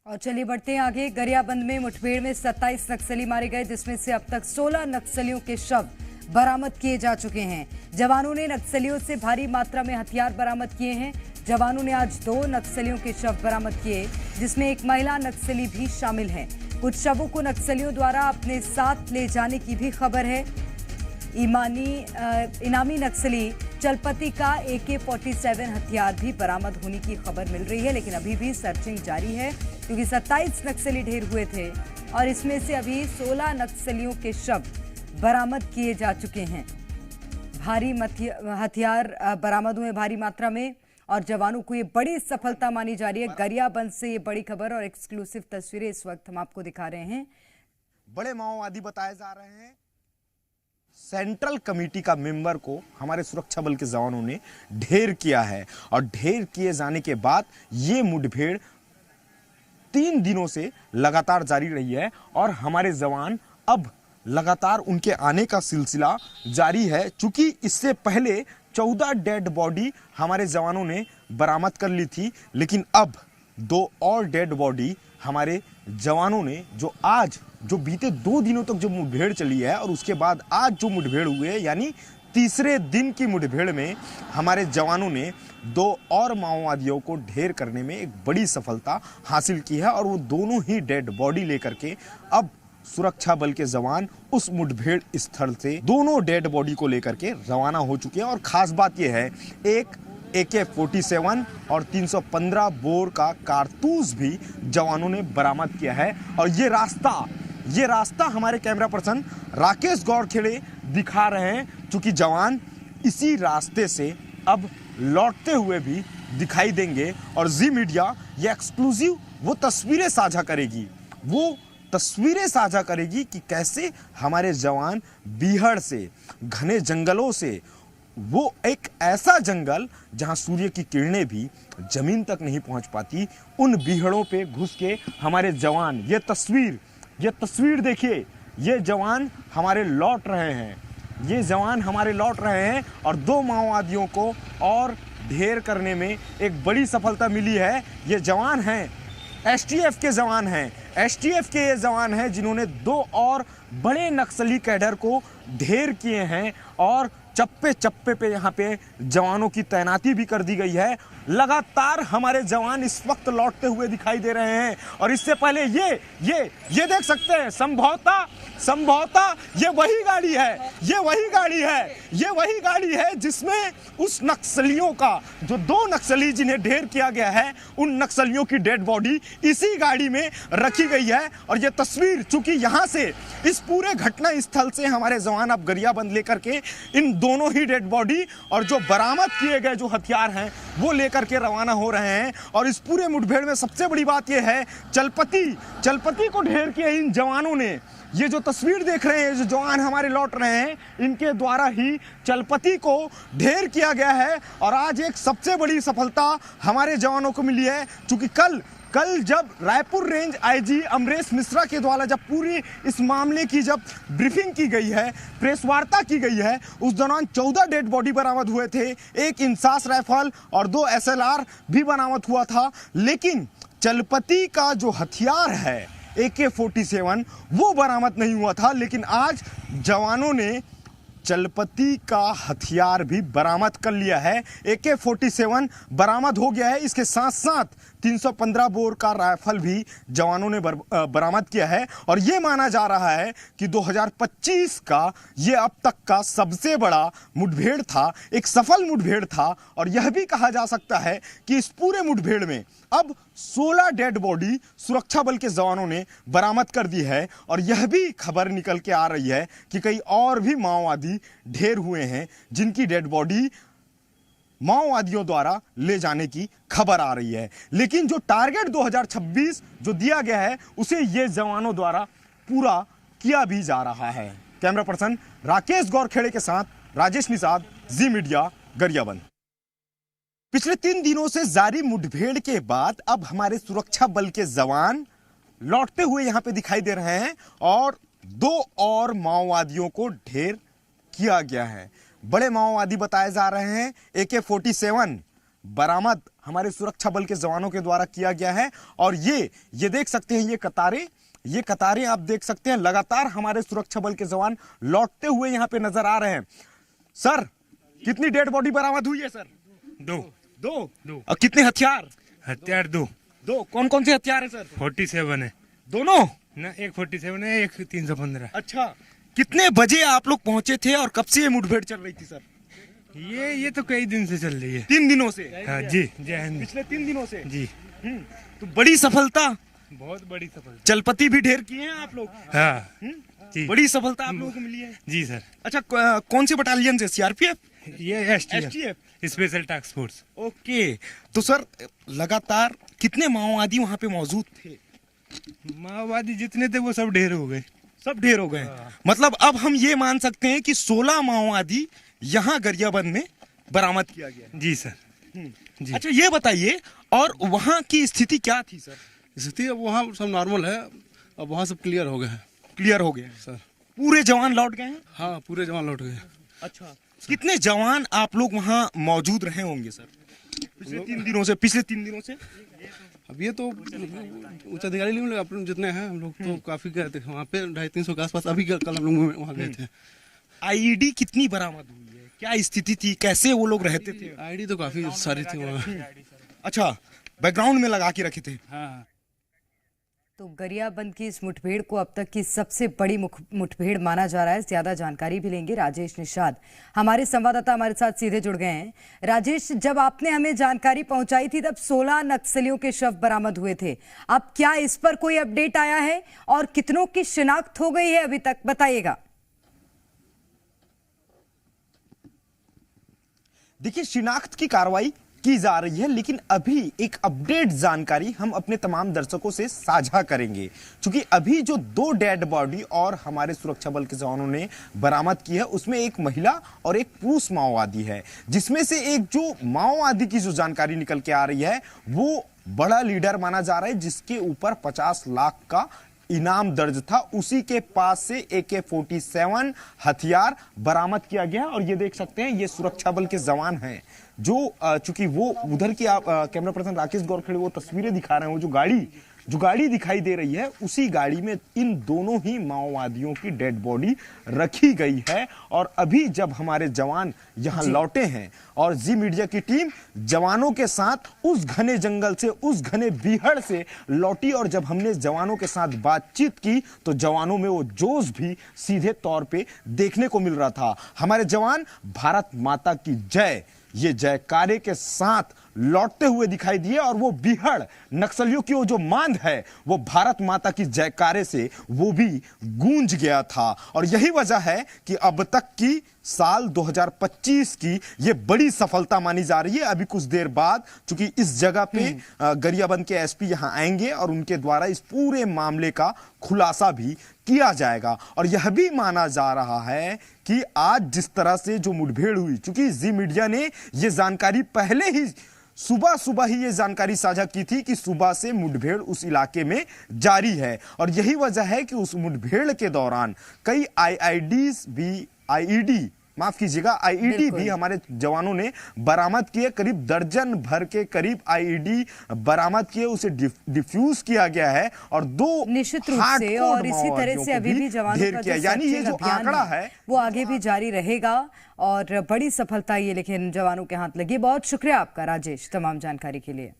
और चलिए बढ़ते हैं आगे। गरियाबंद में मुठभेड़ में 27 नक्सली मारे गए, जिसमें से अब तक 16 नक्सलियों के शव बरामद किए जा चुके हैं। जवानों ने नक्सलियों से भारी मात्रा में हथियार बरामद किए हैं। जवानों ने आज 2 नक्सलियों के शव बरामद किए, जिसमें एक महिला नक्सली भी शामिल है। कुछ शवों को नक्सलियों द्वारा अपने साथ ले जाने की भी खबर है। इनामी नक्सली चलपति का AK-47 हथियार भी बरामद होने की खबर मिल रही है, लेकिन अभी भी सर्चिंग जारी है, क्योंकि 27 नक्सली ढेर हुए थे और इसमें से अभी 16 नक्सलियों के शव बरामद किए जा चुके हैं। भारी हथियार बरामद हुए भारी मात्रा में और जवानों को ये बड़ी सफलता मानी जा रही है। गरियाबंद से ये बड़ी खबर और एक्सक्लूसिव तस्वीरें इस वक्त हम आपको दिखा रहे हैं। बड़े माओवादी बताए जा रहे हैं। सेंट्रल कमेटी का मेंबर को हमारे सुरक्षा बल के जवानों ने ढेर किया है और ढेर किए जाने के बाद ये मुठभेड़ 3 दिनों से लगातार जारी रही है और हमारे जवान अब लगातार उनके आने का सिलसिला जारी है। चूंकि इससे पहले 14 डेड बॉडी हमारे जवानों ने बरामद कर ली थी, लेकिन अब 2 और डेड बॉडी हमारे जवानों ने जो बीते 2 दिनों तक जो मुठभेड़ चली है और उसके बाद आज जो मुठभेड़ हुई है, यानी तीसरे दिन की मुठभेड़ में हमारे जवानों ने 2 और माओवादियों को ढेर करने में एक बड़ी सफलता हासिल की है और वो दोनों ही डेड बॉडी लेकर के अब सुरक्षा बल के जवान उस मुठभेड़ स्थल से दोनों डेड बॉडी को लेकर के रवाना हो चुके हैं। और खास बात यह है, एक AK-47 और 315 बोर का कारतूस भी जवानों ने बरामद किया है। और ये रास्ता हमारे कैमरा पर्सन राकेश गौरखेड़े दिखा रहे हैं, चूंकि जवान इसी रास्ते से अब लौटते हुए भी दिखाई देंगे और जी मीडिया ये एक्सक्लूसिव वो तस्वीरें साझा करेगी कि कैसे हमारे जवान बीहड़ से, घने जंगलों से, वो एक ऐसा जंगल जहां सूर्य की किरणें भी जमीन तक नहीं पहुंच पाती, उन बीहड़ों पे घुस के हमारे जवान, ये तस्वीर देखिए, ये जवान हमारे लौट रहे हैं और 2 माओवादियों को और ढेर करने में एक बड़ी सफलता मिली है। ये जवान हैं, STF के जवान हैं जिन्होंने 2 और बड़े नक्सली कैडर को ढेर किए हैं और चप्पे पे यहाँ पे जवानों की तैनाती भी कर दी गई है। लगातार हमारे जवान इस वक्त लौटते हुए दिखाई दे रहे हैं और इससे पहले ये देख सकते हैं, संभवतः ये वही गाड़ी है जिसमें उस नक्सलियों का, जो 2 नक्सली जिन्हें ढेर किया गया है, उन नक्सलियों की डेड बॉडी इसी गाड़ी में रखी गई है। और ये तस्वीर, चूंकि यहाँ से इस पूरे घटना स्थल से हमारे जवान अब गरियाबंद लेकर के इन दोनों ही डेड बॉडी और जो बरामद किए गए जो हथियार हैं वो लेकर के रवाना हो रहे हैं। और इस पूरे मुठभेड़ में सबसे बड़ी बात यह है, चलपति को ढेर किए इन जवानों ने। ये जो तस्वीर देख रहे हैं, जो जवान हमारे लौट रहे हैं, इनके द्वारा ही चलपति को ढेर किया गया है। और आज एक सबसे बड़ी सफलता हमारे जवानों को मिली है, क्योंकि कल जब रायपुर रेंज IG अमरेश मिश्रा के द्वारा जब पूरी इस मामले की जब ब्रीफिंग की गई है, प्रेस वार्ता की गई है, उस दौरान 14 डेड बॉडी बरामद हुए थे, 1 इंसास राइफल और 2 SLR भी बरामद हुआ था। लेकिन चलपति का जो हथियार है AK-47 वो बरामद नहीं हुआ था। लेकिन आज जवानों ने चलपति का हथियार भी बरामद कर लिया है। AK-47 बरामद हो गया है। इसके साथ साथ 315 बोर का राइफल भी जवानों ने बरामद किया है। और ये माना जा रहा है कि 2025 का ये अब तक का सबसे बड़ा मुठभेड़ था, एक सफल मुठभेड़ था। और यह भी कहा जा सकता है कि इस पूरे मुठभेड़ में अब 16 डेड बॉडी सुरक्षा बल के जवानों ने बरामद कर दी है। और यह भी खबर निकल के आ रही है कि कई और भी माओवादी ढेर हुए हैं, जिनकी डेड बॉडी माओवादियों द्वारा ले जाने की खबर आ रही है। लेकिन जो टारगेट 2026 जो दिया गया है, उसे ये जवानों द्वारा पूरा किया भी जा रहा है। कैमरा पर्सन राकेश गौरखेड़े के साथ राजेश निषाद, जी मीडिया, गरियाबंद। पिछले 3 दिनों से जारी मुठभेड़ के बाद अब हमारे सुरक्षा बल के जवान लौटते हुए यहां पे दिखाई दे रहे हैं और 2 और माओवादियों को ढेर किया गया है। बड़े माओवादी बताए जा रहे हैं। AK-47 बरामद हमारे सुरक्षा बल के जवानों के द्वारा किया गया है। और ये देख सकते हैं, ये कतारें आप देख सकते हैं, लगातार हमारे सुरक्षा बल के जवान लौटते हुए यहाँ पे नजर आ रहे हैं। सर, कितनी डेड बॉडी बरामद हुई है सर? दो। और कितने हथियार? हथियार दो। कौन कौन से हथियार है सर? 47 है दोनों ना, एक 47 है, एक 315। अच्छा, कितने बजे आप लोग पहुंचे थे और कब से ये मुठभेड़ चल रही थी सर? ये तो कई दिन से चल रही है। 3 दिनों से? हाँ जी, जय हिंद। पिछले 3 दिनों से जी। तो बड़ी सफलता, बहुत बड़ी सफलता। चलपति भी ढेर किए हैं आप लोग। हाँ जी, बड़ी सफलता आप लोगों को मिली है जी सर। अच्छा, कौन से बटालियन से? सीआरपीएफ? ये STF, special task force. Okay, तो सर लगातार कितने माओवादी वहां पे मौजूद थे? माओवादी जितने थे वो सब ढेर हो गए। सब ढेर हो गए। मतलब अब हम ये मान सकते हैं कि 16 माओवादी यहाँ गरियाबंद में बरामद किया गया। जी सर। जी। अच्छा, ये बताइए, और वहाँ की स्थिति क्या थी सर? स्थिति अब वहाँ सब नॉर्मल है, अब वहाँ सब क्लियर हो गए हैं। क्लियर हो गए सर? पूरे जवान लौट गए हैं? हाँ, पूरे जवान लौट गए। अच्छा, कितने जवान आप लोग वहाँ मौजूद रहे होंगे सर पिछले 3 दिनों से? अब ये तो उच्च अधिकारी लेवल अपने जितने हैं हम लोग तो काफी गए थे वहाँ पे, 250-300 के आसपास। अभी कल हम लोग वहाँ गए थे। आईईडी कितनी बरामद हुई है? क्या स्थिति थी? कैसे वो लोग रहते थे? आईडी तो काफी सारी थी वहाँ। अच्छा, बैकग्राउंड में लगा के रखे थे? हाँ। तो गरियाबंद की इस मुठभेड़ को अब तक की सबसे बड़ी मुठभेड़ माना जा रहा है। ज्यादा जानकारी भी लेंगे। राजेश निषाद हमारे संवाददाता हमारे साथ सीधे जुड़ गए हैं। राजेश, जब आपने हमें जानकारी पहुंचाई थी तब 16 नक्सलियों के शव बरामद हुए थे। अब क्या इस पर कोई अपडेट आया है और कितनों की शिनाख्त हो गई है अभी तक, बताइएगा। देखिए, शिनाख्त की कार्रवाई की जा रही है, लेकिन अभी एक अपडेट जानकारी हम अपने तमाम दर्शकों से साझा करेंगे, क्योंकि अभी जो 2 डेड बॉडी और हमारे सुरक्षा बल के जवानों ने बरामद की है, उसमें एक महिला और एक पुरुष माओवादी है, जिसमें से एक जो माओवादी की जो जानकारी निकल के आ रही है वो बड़ा लीडर माना जा रहा है, जिसके ऊपर 50 लाख का इनाम दर्ज था। उसी के पास से AK-47 हथियार बरामद किया गया। और ये देख सकते हैं, ये सुरक्षा बल के जवान हैं जो चूंकि वो उधर की आप कैमरा पर्सन राकेश गौरखड़े वो तस्वीरें दिखा रहे हैं। वो जो गाड़ी दिखाई दे रही है, उसी गाड़ी में इन दोनों ही माओवादियों की डेड बॉडी रखी गई है। और अभी जब हमारे जवान यहां लौटे हैं और जी मीडिया की टीम जवानों के साथ उस घने जंगल से, उस घने बीहड़ से लौटी, और जब हमने जवानों के साथ बातचीत की तो जवानों में वो जोश भी सीधे तौर पे देखने को मिल रहा था। हमारे जवान भारत माता की जय, ये जयकारे के साथ लौटते हुए दिखाई दिए। और वो बीहड़ नक्सलियों की वो जो मांद है, वो भारत माता की जयकारे से वो भी गूंज गया था। और यही वजह है कि अब तक की साल 2025 की ये बड़ी सफलता मानी जा रही है। अभी कुछ देर बाद चूंकि इस जगह पे गरियाबंद के एसपी यहां आएंगे और उनके द्वारा इस पूरे मामले का खुलासा भी किया जाएगा। और यह भी माना जा रहा है कि आज जिस तरह से जो मुठभेड़ हुई, चूंकि जी मीडिया ने ये जानकारी पहले ही सुबह ही ये जानकारी साझा की थी कि सुबह से मुठभेड़ उस इलाके में जारी है। और यही वजह है कि उस मुठभेड़ के दौरान कई आईईडी भी हमारे जवानों ने बरामद किए। करीब दर्जन भर के करीब आईईडी बरामद किए, उसे डिफ्यूज किया गया है। और 2 निश्चित रूप से, और इसी तरह से अभी भी जवानों का जो यानी ये जो आंकड़ा है वो आगे भी जारी रहेगा। और बड़ी सफलता ये लेकिन जवानों के हाथ लगी। बहुत शुक्रिया आपका राजेश, तमाम जानकारी के लिए।